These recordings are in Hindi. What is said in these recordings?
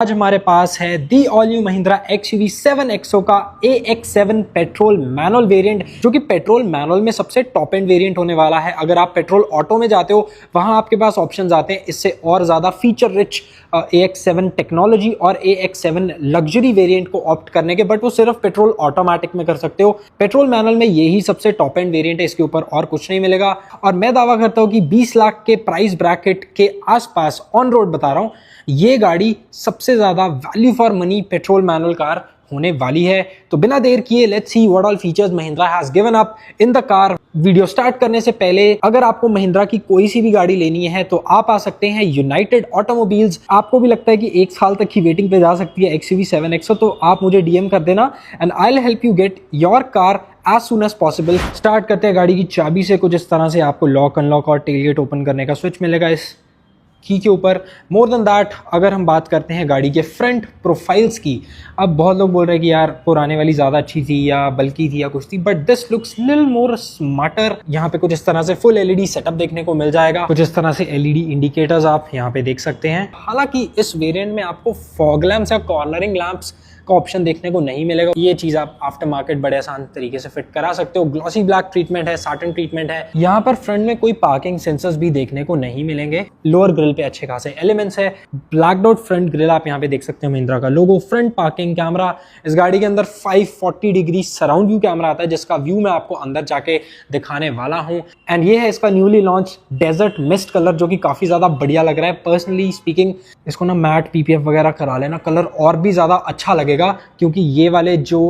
आज हमारे पास है the all new Mahindra XUV 7XO का AX7 पेट्रोल मैनुअल वेरिएंट, जो कि पेट्रोल मैनुअल में सबसे टॉप एंड वेरिएंट होने वाला है। अगर आप पेट्रोल ऑटो में जाते हो वहां आपके पास ऑप्शंस आते हैं इससे और ज़्यादा फीचर रिच AX7 टेक्नोलॉजी और AX7 लग्जरी वेरिएंट को ऑप्ट करने के, बट वो सिर्फ पेट्रोल ऑटोमेटिक में कर सकते हो। पेट्रोल मैनुअल में यही सबसे टॉप एंड वेरिएंट है, इसके ऊपर और कुछ नहीं मिलेगा। और मैं दावा करता हूँ कि 20 लाख के प्राइस ब्रैकेट के आसपास ऑन रोड बता रहा हूँ, ये गाड़ी सबसे ज्यादा value for money petrol manual car होने वाली है। तो बिना देर किए let's see what all features Mahindra has given up in the car. Video start करने से पहले अगर आपको महिंद्रा की कोई सी भी गाड़ी लेनी है तो आप आ सकते हैं यूनाइटेड ऑटोमोबाइल्स। आपको भी लगता है कि 1 साल तक की वेटिंग पे जा सकती है XUV 7XO, तो आप मुझे DM कर देना and I will help you get your car as soon as possible. Start करते हैं गाड़ी की चाबी से। कुछ इस तरह से आपको लॉक अनलॉक और टेलगेट ओपन करने का स्विच मिलेगा इस की के ऊपर। मोर देन दैट, अगर हम बात करते हैं गाड़ी के फ्रंट प्रोफाइल्स की, अब बहुत लोग बोल रहे हैं कि यार पुराने वाली ज़्यादा अच्छी थी या बल्कि थी या कुछ थी, but this looks little more smarter. यहाँ पे कुछ इस तरह से फुल LED सेटअप देखने को मिल जाएगा। कुछ इस तरह से LED इंडिकेटर्स आप यहाँ पे देख सकते हैं। हालांकि इस वेरिएंट में आपको फॉग लैम्प्स या कॉर्नरिंग लैम्प्स का ऑप्शन देखने को नहीं मिलेगा। ये चीज आप आफ्टर मार्केट बड़े आसान तरीके से फिट करा सकते हो। ग्लॉसी ब्लैक ट्रीटमेंट है, साटन ट्रीटमेंट है। यहाँ पर फ्रंट में कोई पार्किंग सेंसर्स भी देखने को नहीं मिलेंगे। लोअर ग्रिल पे अच्छे खासे एलिमेंट्स है। ब्लैक डॉट फ्रंट ग्रिल आप यहाँ पे देख सकते हो, महिंद्रा का लोगो। फ्रंट पार्किंग कैमरा, इस गाड़ी के अंदर 540 डिग्री सराउंड व्यू कैमरा आता है, जिसका व्यू मैं आपको अंदर जाके दिखाने वाला हूँ। एंड ये है इसका newly launch desert mist colour, जो कि काफी ज्यादा बढ़िया लग रहा है। पर्सनली स्पीकिंग इसको ना मैट PPF वगैरह करा लेना, कलर और भी ज्यादा अच्छा लगेगा, क्योंकि ये वाले जो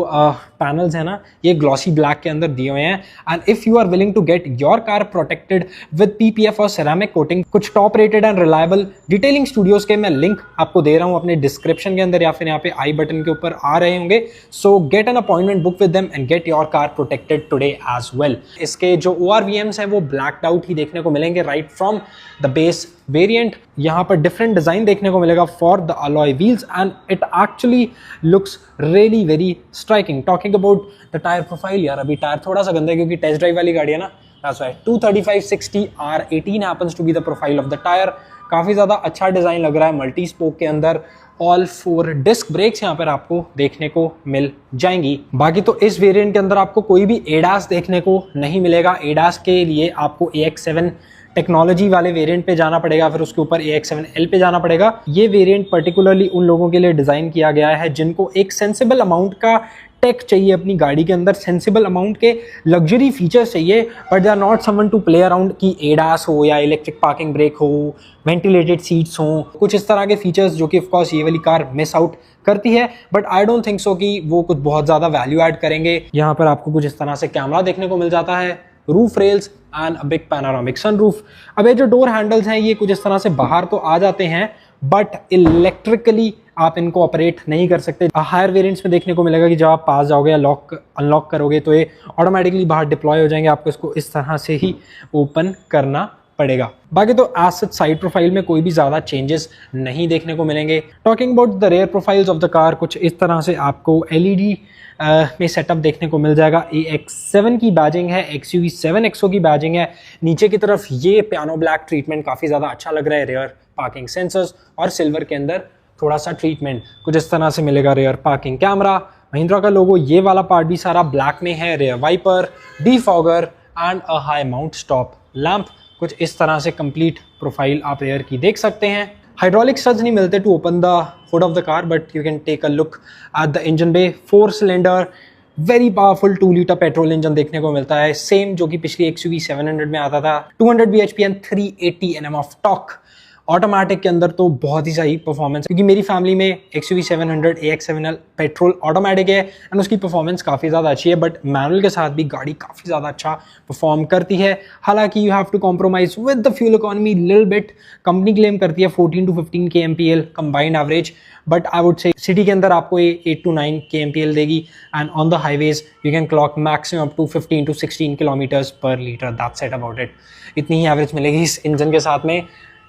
पैनल्स है ना, ये ग्लॉसी ब्लैक के अंदर दिए हुए हैं। And if you are willing to get your car protected with PPF और सेरामिक कोटिंग, कुछ top rated and reliable detailing studios के मैं लिंक आपको दे रहा हूं अपने डिस्क्रिप्शन के अंदर, या फिर यहाँ पे आई बटन के ऊपर आ रहे होंगे। So get an appointment book with them and get your car protected today as well. इसके जो ORVMs है वो ब्लैक्ड आउट ही देखने को मिलेंगे right from the base variant. यहाँ पर डिफरेंट डिजाइन देखने को मिलेगा for the alloy wheels and it actually looks really very striking. Talking about the tyre profile, यार अभी टायर थोड़ा सा गंदा है क्योंकि टेस्ट ड्राइव वाली गाड़ी है ना, that's why 235/60 R18 happens to be the profile of the tire। काफी ज्यादा अच्छा डिजाइन लग रहा है मल्टी स्पोक के अंदर। ऑल 4 डिस्क ब्रेक्स यहाँ पर आपको देखने को मिल जाएंगी। बाकी तो इस वेरिएंट के अंदर आपको कोई भी ADAS देखने को नहीं मिलेगा। ADAS के लिए आपको AX7 टेक्नोलॉजी वाले वेरिएंट पे जाना पड़ेगा, फिर उसके ऊपर AX7L पे जाना पड़ेगा। ये वेरिएंट पर्टिकुलरली उन लोगों के लिए डिजाइन किया गया है जिनको एक सेंसिबल अमाउंट का टेक चाहिए अपनी गाड़ी के अंदर, सेंसिबल अमाउंट के लग्जरी फीचर्स चाहिए, but they are not someone to play around की ADAS हो या इलेक्ट्रिक पार्किंग ब्रेक हो, वेंटिलेटेड सीट्स हो, कुछ इस तरह के फीचर्स जो कि ऑफ कोर्स ये वाली कार मिस आउट करती है। But I don't think so कि वो कुछ बहुत ज्यादा वैल्यू ऐड करेंगे। यहाँ पर आपको कुछ इस तरह से कैमरा देखने को मिल जाता है, roof rails and a big panoramic sunroof. अब ये जो डोर हैंडल्स हैं ये कुछ इस तरह से बाहर तो आ जाते हैं, बट इलेक्ट्रिकली आप इनको ऑपरेट नहीं कर सकते। हायर वेरिएंट्स में देखने को मिलेगा कि जब आप पास जाओगे या लॉक अनलॉक करोगे तो ये ऑटोमेटिकली बाहर डिप्लॉय हो जाएंगे, आपको इसको इस तरह से ही ओपन करना पड़ेगा। बाकी तो एज साइड प्रोफाइल में कोई भी ज्यादा चेंजेस नहीं देखने को मिलेंगे। Talking about the rear profiles of the car, कुछ इस तरह से आपको LED में सेटअप देखने को मिल जाएगा। AX7 की बैजिंग है, XUV 7XO की बैजिंग है। नीचे की तरफ ये पियानो ब्लैक ट्रीटमेंट काफी ज्यादा अच्छा लग रहा है। रेयर पार्किंग सेंसर्स और सिल्वर के अंदर थोड़ा सा ट्रीटमेंट कुछ इस तरह से मिलेगा। रेयर पार्किंग कैमरा, महिंद्रा का लोगो, ये वाला पार्ट भी सारा ब्लैक में है। Rear wiper, defogger and a high mount stop lamp. कुछ इस तरह से कंप्लीट प्रोफाइल आप रेयर की देख सकते हैं। हाइड्रोलिक स्टड्स नहीं मिलते to open the hood of the car, but you can take a look at the engine bay. 4 cylinder very powerful 2 litre petrol engine देखने को मिलता है, सेम जो कि पिछली XUV 700 में आता था। 200 bhp and 380 Nm of torque. Automatic के अंदर तो बहुत ही सही परफॉर्मेंस, क्योंकि मेरी फैमिली में XUV 700 AX7L पेट्रोल ऑटोमेटिक है एंड उसकी परफॉर्मेंस काफ़ी ज़्यादा अच्छी है, बट मैनुअल के साथ भी गाड़ी काफ़ी ज़्यादा अच्छा परफॉर्म करती है। हालांकि you have to compromise with the fuel economy little bit. Company claim करती है 14 to 15 kmpl combined average, but I would say city के अंदर आपको ये 8 to 9 kmpl देगी and on the highways you can clock maximum up to 15 to 16 kilometres per litre. That's it about it. इतनी ही एवरेज मिलेगी इस इंजन के साथ में।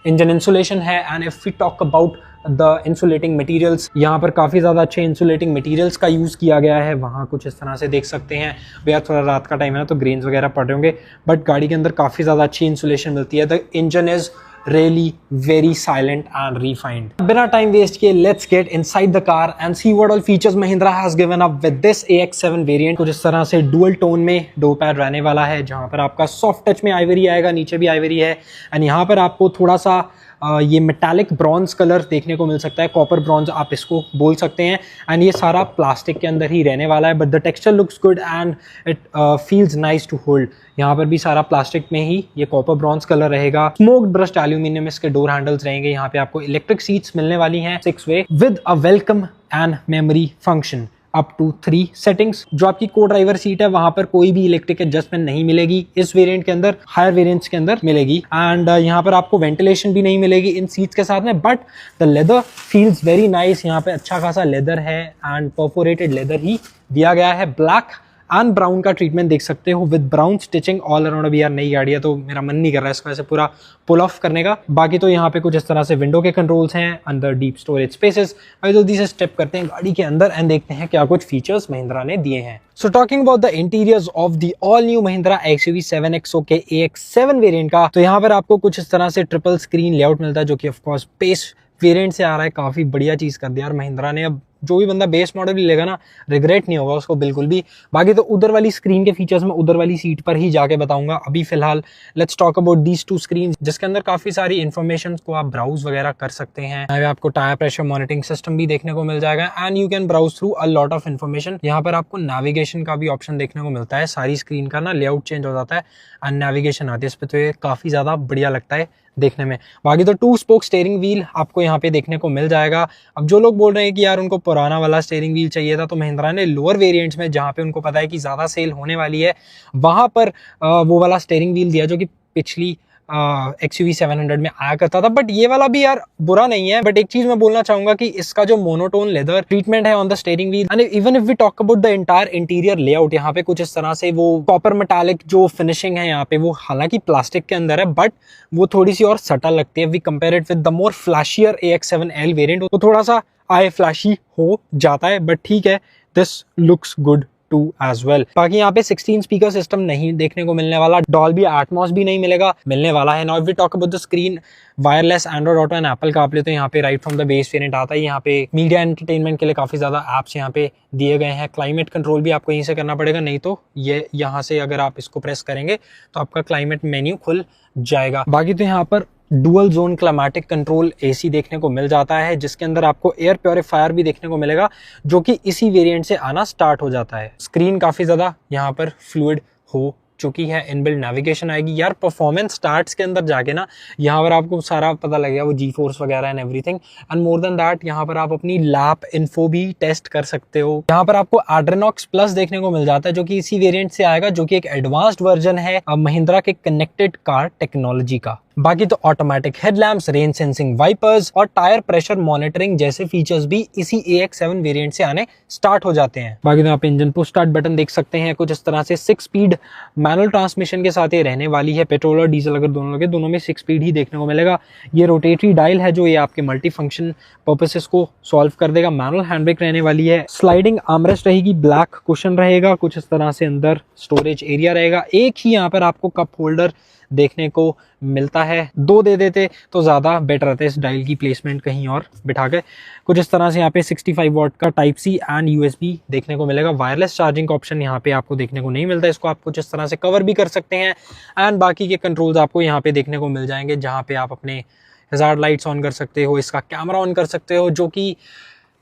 इंजन इंसुलेशन है and if we talk about the insulating materials, यहाँ पर काफ़ी ज़्यादा अच्छे इंसुलेटिंग मटेरियल्स का यूज़ किया गया है। वहाँ कुछ इस तरह से देख सकते हैं। भैया थोड़ा रात का टाइम है ना तो ग्रेन्स वगैरह पड़ रहे होंगे, बट गाड़ी के अंदर काफ़ी ज़्यादा अच्छी इंसुलेशन मिलती है। The engine is really very silent and refined. बिना time waste किए let's get inside the car and see what all features Mahindra has given up with this AX7 variant. कुछ इस तरह से dual tone में डो पैड रहने वाला है, जहाँ पर आपका soft touch में आइवरी आएगा, नीचे भी आइवरी है, एंड यहाँ पर आपको थोड़ा सा ये मेटालिक ब्रॉन्ज कलर देखने को मिल सकता है, कॉपर ब्रॉन्ज आप इसको बोल सकते हैं, एंड ये सारा प्लास्टिक के अंदर ही रहने वाला है, but the texture looks good and it feels nice to hold. यहाँ पर भी सारा प्लास्टिक में ही ये कॉपर ब्रॉन्ज कलर रहेगा। स्मोक्ड ब्रश्ड एल्यूमिनियम इसके डोर हैंडल्स रहेंगे। यहाँ पे आपको इलेक्ट्रिक सीट्स मिलने वाली हैं 6 way with a welcome and memory function up to 3 settings. जो आपकी को ड्राइवर सीट है वहां पर कोई भी इलेक्ट्रिक एडजस्टमेंट नहीं मिलेगी इस वेरिएंट के अंदर, हायर वेरिएंट्स के अंदर मिलेगी, एंड यहाँ पर आपको वेंटिलेशन भी नहीं मिलेगी इन सीट्स के साथ में, but the leather feels very nice. यहाँ पे अच्छा खासा लेदर है एंड परफोरेटेड लेदर ही दिया गया है। ब्लैक एंड ब्राउन का ट्रीटमेंट देख सकते हो with brown stitching all around. अभी यार नई गाड़ी है तो मेरा मन नहीं कर रहा है इसको ऐसे पूरा पुल ऑफ करने का। बाकी तो यहाँ पे कुछ इस तरह से विंडो के कंट्रोल्स हैं, अंदर डीप स्टोरेज स्पेसेस। अभी जल्दी से स्टेप करते हैं गाड़ी के अंदर एंड देखते हैं क्या कुछ फीचर्स महिंद्रा ने दिए हैं। So talking about the interiors of the all new Mahindra XUV 7XO के AX7 वेरिएंट का, तो यहाँ पर आपको कुछ इस तरह से ट्रिपल स्क्रीन लेआउट मिलता है, जो कि ऑफकोर्स बेस वेरिएंट से आ रहा है। काफी बढ़िया चीज कर दिया यार महिंद्रा ने। अब जो भी बंदा बेस मॉडल भी लेगा ना, रिग्रेट नहीं होगा उसको बिल्कुल भी। बाकी तो उधर वाली स्क्रीन के फीचर्स में उधर वाली सीट पर ही जाके बताऊंगा। अभी फिलहाल let's talk about these 2 screen, जिसके अंदर काफी सारी इन्फॉर्मेशन को आप ब्राउज वगैरह कर सकते हैं। आपको टायर प्रेशर मॉनिटरिंग सिस्टम भी देखने को मिल जाएगा and you can browse through a lot of information. यहाँ पर आपको नेविगेशन का भी ऑप्शन देखने को मिलता है। सारी स्क्रीन का ना लेआउट चेंज हो जाता है एंड नेविगेशन आती है इस पर, तो ये काफी ज्यादा बढ़िया लगता है देखने में। बाकी तो 2 स्पोक स्टीयरिंग व्हील आपको यहाँ पे देखने को मिल जाएगा। अब जो लोग बोल रहे हैं कि यार उनको पुराना वाला स्टीयरिंग व्हील चाहिए था, तो महिंद्रा ने लोअर वेरिएंट्स में, जहाँ पे उनको पता है कि ज्यादा सेल होने वाली है, वहां पर वो वाला स्टीयरिंग व्हील दिया जो कि पिछली XUV 700 में आया करता था। बट ये वाला भी यार बुरा नहीं है। बट एक चीज मैं बोलना चाहूंगा कि इसका जो मोनोटोन लेदर ट्रीटमेंट है on the steering wheel, and even if we talk about the entire interior layout, यहाँ पे कुछ इस तरह से वो कॉपर मेटालिक जो फिनिशिंग है यहाँ पे, वो हालांकि प्लास्टिक के अंदर है, बट वो थोड़ी सी और सटल लगती है। We compare it with the more flashier AX7L variant, तो थोड़ा सा आई फ्लैशी हो जाता है, बट ठीक है, this looks good too as well. बाकी यहाँ पे 16 स्पीकर सिस्टम नहीं देखने को मिलने वाला, डॉल्बी एटमॉस भी नहीं मिलने वाला है। Now if we talk about the screen, wireless Android auto and Apple CarPlay तो यहाँ पे right from the base variant आता है। यहाँ पे मीडिया एंटरटेनमेंट के लिए काफी ज्यादा एप्स यहाँ पे दिए गए हैं। क्लाइमेट कंट्रोल भी आपको यहीं से करना पड़ेगा, नहीं तो ये यहाँ से अगर आप इसको प्रेस करेंगे तो आपका क्लाइमेट मेन्यू खुल जाएगा। बाकी तो यहाँ पर डुअल जोन क्लामेटिक कंट्रोल AC देखने को मिल जाता है, जिसके अंदर आपको एयर प्योरीफायर भी देखने को मिलेगा, जो कि इसी वेरिएंट से आना स्टार्ट हो जाता है। स्क्रीन काफी ज्यादा यहाँ पर फ्लूइड हो चुकी है, इनबिल्ट नेविगेशन आएगी यार। परफॉर्मेंस स्टार्ट्स के अंदर जाके ना यहाँ पर आपको सारा पता लगेगा, वो G-force वगैरह and everything, and more than that यहाँ पर आप अपनी लैप इन्फो भी टेस्ट कर सकते हो। यहाँ पर आपको Adrenox Plus देखने को मिल जाता है, जो कि इसी वेरिएंट से आएगा, जो कि एक एडवांस्ड वर्जन है महिंद्रा के कनेक्टेड कार टेक्नोलॉजी का। बाकी तो automatic headlamps, rain sensing wipers और टायर प्रेशर मॉनिटरिंग जैसे फीचर्स भी इसी AX7 वेरिएंट से आने स्टार्ट हो जाते हैं। बाकी तो आप इंजन पुश स्टार्ट बटन देख सकते हैं। कुछ इस तरह से 6 स्पीड मैनुअल ट्रांसमिशन के साथ ये रहने वाली है। पेट्रोल और डीजल अगर दोनों लगे, दोनों में 6 स्पीड ही देखने को मिलेगा। ये रोटेटरी डायल है जो ये आपके मल्टी फंक्शन पर्पसेस को सॉल्व कर देगा। मैनुअल हैंड ब्रेक रहने वाली है। स्लाइडिंग आर्मरेस्ट रहेगी, ब्लैक कुशन रहेगा। कुछ इस तरह से अंदर स्टोरेज एरिया रहेगा। एक ही यहाँ पर आपको कप होल्डर देखने को मिलता है, 2 दे देते तो ज्यादा बेटर रहता है इस डायल की प्लेसमेंट कहीं और बिठा के। कुछ इस तरह से यहाँ पे 65 वॉट का Type-C एंड USB देखने को मिलेगा। वायरलेस चार्जिंग का ऑप्शन यहाँ पे आपको देखने को नहीं मिलता, इसको आप कुछ इस तरह से कवर भी कर सकते हैं। एंड बाकी के कंट्रोल्स आपको यहाँ पे देखने को मिल जाएंगे, जहाँ पे आप अपने हजार्ड लाइट्स ऑन कर सकते हो, इसका कैमरा ऑन कर सकते हो, जो कि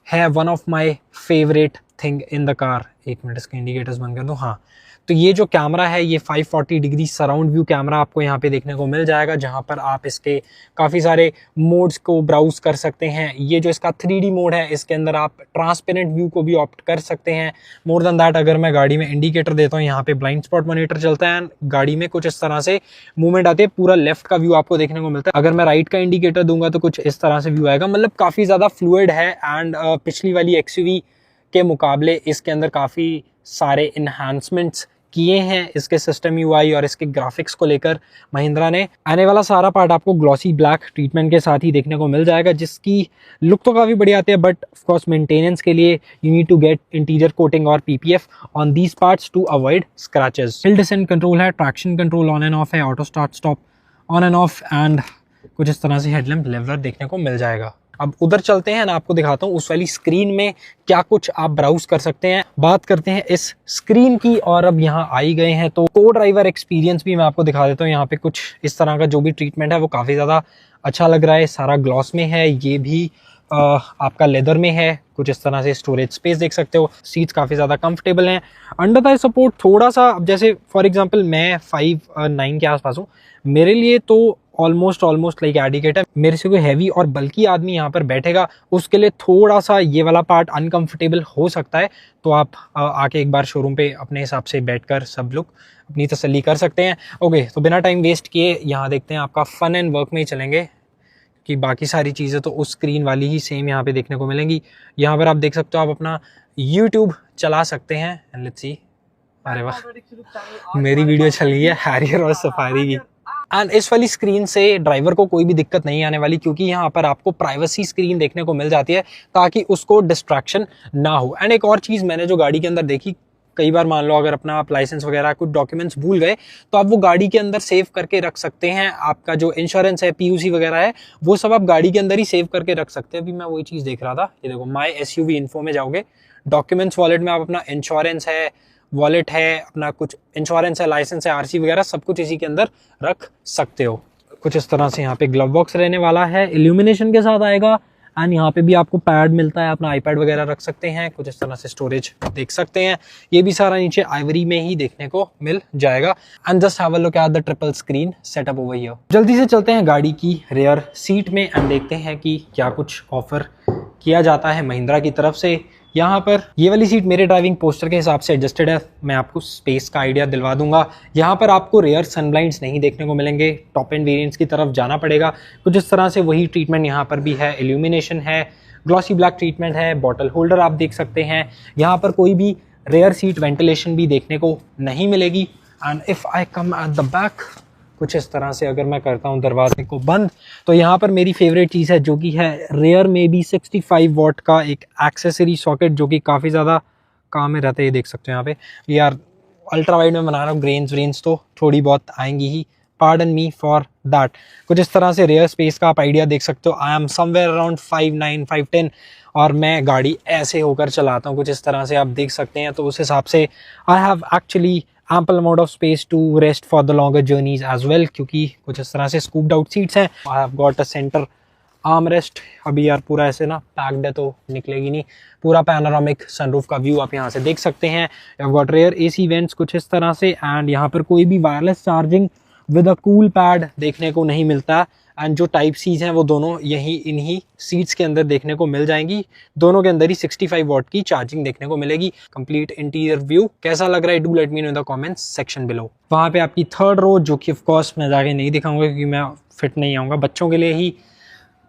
है one of my favourite thing in the car. 1 minute इसके इंडिकेटर्स बंद कर दूं। हाँ, तो ये जो कैमरा है ये 540 डिग्री सराउंड व्यू कैमरा आपको यहाँ पे देखने को मिल जाएगा, जहाँ पर आप इसके काफ़ी सारे मोड्स को ब्राउज कर सकते हैं। ये जो इसका 3D मोड है, इसके अंदर आप ट्रांसपेरेंट व्यू को भी ऑप्ट कर सकते हैं। मोर देन दैट, अगर मैं गाड़ी में इंडिकेटर देता हूँ, यहाँ पे ब्लाइंड स्पॉट मॉनिटर चलता है, गाड़ी में कुछ इस तरह से मूवमेंट आती है, पूरा लेफ्ट का व्यू आपको देखने को मिलता है। अगर मैं राइट का इंडिकेटर दूंगा तो कुछ इस तरह से व्यू आएगा। मतलब काफ़ी ज़्यादा फ्लूइड है एंड पिछली वाली XUV के मुकाबले इसके अंदर काफ़ी सारे इन्हांसमेंट्स किए हैं इसके सिस्टम UI और इसके ग्राफिक्स को लेकर महिंद्रा ने। आने वाला सारा पार्ट आपको ग्लॉसी ब्लैक ट्रीटमेंट के साथ ही देखने को मिल जाएगा, जिसकी लुक तो काफ़ी बढ़िया आती है, बट ऑफ कोर्स मेंटेनेंस के लिए you need to get interior coating और PPF on these parts to avoid scratches. Hill descent control है, traction control on and off है, auto start stop on and off, and कुछ इस तरह से हेडलैम्प लेवलर देखने को मिल जाएगा। अब उधर चलते हैं ना, आपको दिखाता हूँ उस वाली स्क्रीन में क्या कुछ आप ब्राउज कर सकते हैं। बात करते हैं इस स्क्रीन की, और अब यहाँ आ ही गए हैं तो को ड्राइवर एक्सपीरियंस भी मैं आपको दिखा देता हूँ। यहाँ पे कुछ इस तरह का जो भी ट्रीटमेंट है वो काफ़ी ज़्यादा अच्छा लग रहा है। सारा ग्लॉस में है, ये भी आपका लेदर में है। कुछ इस तरह से स्टोरेज स्पेस देख सकते हो। सीट्स काफ़ी ज़्यादा कंफर्टेबल हैं। अंडर थाई सपोर्ट थोड़ा सा, अब जैसे फॉर एग्जांपल मैं 5'9" के आसपास हूँ, मेरे लिए तो ऑलमोस्ट लाइक एडिकेट है। मेरे से कोई हैवी और बल्कि आदमी यहाँ पर बैठेगा उसके लिए थोड़ा सा ये वाला पार्ट अनकंफर्टेबल हो सकता है। तो आप आके एक बार शोरूम पे अपने हिसाब से बैठकर सब लोग अपनी तसल्ली कर सकते हैं। ओके, तो बिना टाइम वेस्ट किए यहाँ देखते हैं, आपका फन एंड वर्क में ही चलेंगे कि बाकी सारी चीज़ें तो उस स्क्रीन वाली ही सेम यहाँ पे देखने को मिलेंगी। यहाँ पर आप देख सकते हो, आप अपना YouTube चला सकते हैं। लेट्स सी, अरे वाह, मेरी वीडियो चल रही है हैरियर और सफारी की। एंड इस वाली स्क्रीन से ड्राइवर को कोई भी दिक्कत नहीं आने वाली, क्योंकि यहाँ पर आपको प्राइवेसी स्क्रीन देखने को मिल जाती है ताकि उसको डिस्ट्रैक्शन ना हो। एंड एक और चीज़ मैंने जो गाड़ी के अंदर देखी, कई बार मान लो अगर अपना आप लाइसेंस वगैरह कुछ डॉक्यूमेंट्स भूल गए तो आप वो गाड़ी के अंदर सेव करके रख सकते हैं। आपका जो इंश्योरेंस है, PUC वगैरह है, वो सब आप गाड़ी के अंदर ही सेव करके रख सकते हैं। अभी मैं वही चीज़ देख रहा था, ये देखो माई SUV इन्फो में जाओगे, डॉक्यूमेंट्स वॉलेट में आप अपना इंश्योरेंस है, वॉलेट है, अपना कुछ इंश्योरेंस है, लाइसेंस है, RC वगैरह सब कुछ इसी के अंदर रख सकते हो। कुछ इस तरह से यहाँ पे ग्लव बॉक्स रहने वाला है, इल्यूमिनेशन के साथ आएगा। एंड यहाँ पे भी आपको पैड मिलता है, अपना iPad वगैरह रख सकते हैं। कुछ इस तरह से स्टोरेज देख सकते हैं। ये भी सारा नीचे आइवरी में ही देखने को मिल जाएगा। And just have a look at the triple screen setup over here. जल्दी से चलते हैं गाड़ी की रेयर सीट में एंड देखते हैं कि क्या कुछ ऑफर किया जाता है महिंद्रा की तरफ से। यहाँ पर ये वाली सीट मेरे ड्राइविंग पोस्टर के हिसाब से एडजस्टेड है, मैं आपको स्पेस का आइडिया दिलवा दूंगा। यहाँ पर आपको रेयर सनब्लाइंड्स नहीं देखने को मिलेंगे, टॉप एंड वेरिएंट्स की तरफ जाना पड़ेगा। कुछ इस तरह से वही ट्रीटमेंट यहाँ पर भी है, इल्यूमिनेशन है, ग्लॉसी ब्लैक ट्रीटमेंट है, बॉटल होल्डर आप देख सकते हैं। यहाँ पर कोई भी रेयर सीट वेंटिलेशन भी देखने को नहीं मिलेगी। And if I come at the back, कुछ इस तरह से अगर मैं करता हूँ दरवाजे को बंद, तो यहाँ पर मेरी फेवरेट चीज़ है जो कि है रेयर में भी 65 वॉट का एक एक्सेसरी सॉकेट, जो कि काफ़ी ज़्यादा काम में रहता है। ये देख सकते हो यहाँ पे, यार अल्ट्रा वाइड में बना रहा हूँ, ग्रेन्स व्रेन्स तो थोड़ी बहुत आएंगी ही, पार्डन मी फॉर दैट। कुछ इस तरह से रेयर स्पेस का आप आइडिया देख सकते हो। आई एम समवेयर अराउंड 5'9", 5'10" और मैं गाड़ी ऐसे होकर चलाता हूँ, कुछ इस तरह से आप देख सकते हैं। तो उस हिसाब से I have actually ample amount of space to rest for the longer journeys as well, क्योंकि कुछ इस तरह से scooped out seats हैं। I have got a center armrest। अभी यार पूरा ऐसे ना पैक्ड है तो निकलेगी नहीं, पूरा पैनोरामिक सनरूफ का व्यू आप यहाँ से देख सकते हैं। I've got rear AC vents कुछ इस तरह से, एंड यहाँ पर कोई भी wireless charging with a cool pad देखने को नहीं मिलता। एंड जो टाइप सीज हैं वो दोनों यही इन्हीं सीट्स के अंदर देखने को मिल जाएंगी। दोनों के अंदर ही 65 वॉट की चार्जिंग देखने को मिलेगी। कंप्लीट इंटीरियर व्यू कैसा लग रहा है, do let me know in the comments section below. वहाँ पे आपकी थर्ड रो, जो कि ऑफ कोर्स मैं जाके नहीं दिखाऊंगा क्योंकि मैं फिट नहीं आऊँगा, बच्चों के लिए ही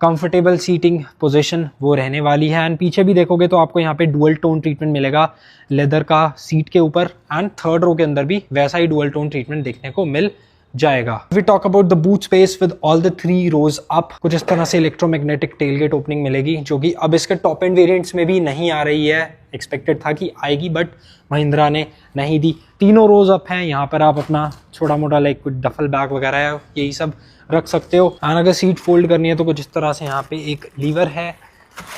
कंफर्टेबल सीटिंग पोजीशन वो रहने वाली है। एंड पीछे भी देखोगे तो आपको यहाँ पे डुअल टोन ट्रीटमेंट मिलेगा लेदर का सीट के ऊपर, एंड थर्ड रो के अंदर भी वैसा ही डुअल टोन ट्रीटमेंट देखने को मिल जाएगा। We talk about the boot space with all the 3 rows up, कुछ इस तरह से इलेक्ट्रोमैग्नेटिक टेलगेट ओपनिंग मिलेगी, जो कि अब इसके टॉप एंड वेरिएंट्स में भी नहीं आ रही है। एक्सपेक्टेड था कि आएगी बट महिंद्रा ने नहीं दी। तीनों रोज अप हैं। यहाँ पर आप अपना छोटा मोटा लाइक कुछ डफल बैग वगैरह है यही सब रख सकते हो। एंड अगर सीट फोल्ड करनी है तो कुछ इस तरह से यहाँ पे एक लीवर है,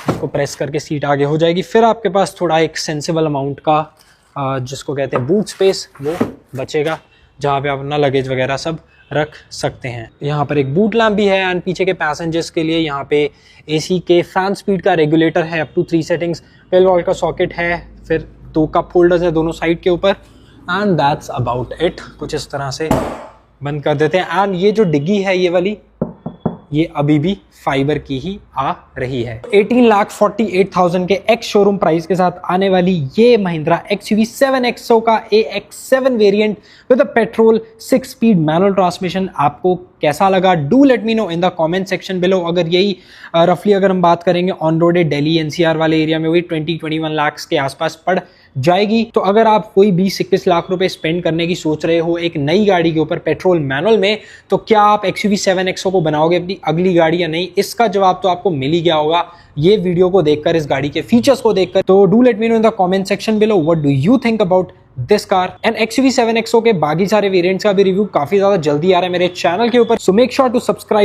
इसको प्रेस करके सीट आगे हो जाएगी। फिर आपके पास थोड़ा एक सेंसिबल अमाउंट का जिसको कहते हैं बूट स्पेस वो बचेगा, जहाँ पे आप अपना लगेज वगैरह सब रख सकते हैं। यहाँ पर एक बूट लैम्प भी है। एंड पीछे के पैसेंजर्स के लिए यहाँ पे AC के फैन स्पीड का रेगुलेटर है, अप टू 3 सेटिंग्स, 12 वोल्ट का सॉकेट है, फिर 2 कप होल्डर्स है दोनों साइड के ऊपर, एंड दैट्स अबाउट इट। कुछ इस तरह से बंद कर देते हैं। एंड ये जो डिग्गी है ये वाली, ये अभी भी फाइबर की ही आ रही है। 18,48,000 के एक्स शोरूम प्राइस के साथ आने वाली ये महिंद्रा XUV 7XO का AX7 variant with a petrol 6 speed manual transmission आपको कैसा लगा, do let me know in the comment section below. अगर यही रफली अगर हम बात करेंगे ऑन रोडेड दिल्ली NCR वाले एरिया में वही 20-21 लाख के आसपास पड़ जाएगी। तो अगर आप कोई 20-21 लाख रुपए स्पेंड करने की सोच रहे हो एक नई गाड़ी के ऊपर पेट्रोल मैनुअल में, तो क्या आप XUV 7XO को बनाओगे अपनी अगली गाड़ी या नहीं? इसका जवाब तो आपको मिल ही गया होगा ये वीडियो को देखकर, इस गाड़ी के फीचर्स को देखकर। तो do let me know in the comment section below what do you think about this car. And XUV 7XO के बाकी सारे वेरिएंट्स का भी रिव्यू काफी ज्यादा जल्दी आ रहा है मेरे चैनल के ऊपर, so make sure to subscribe.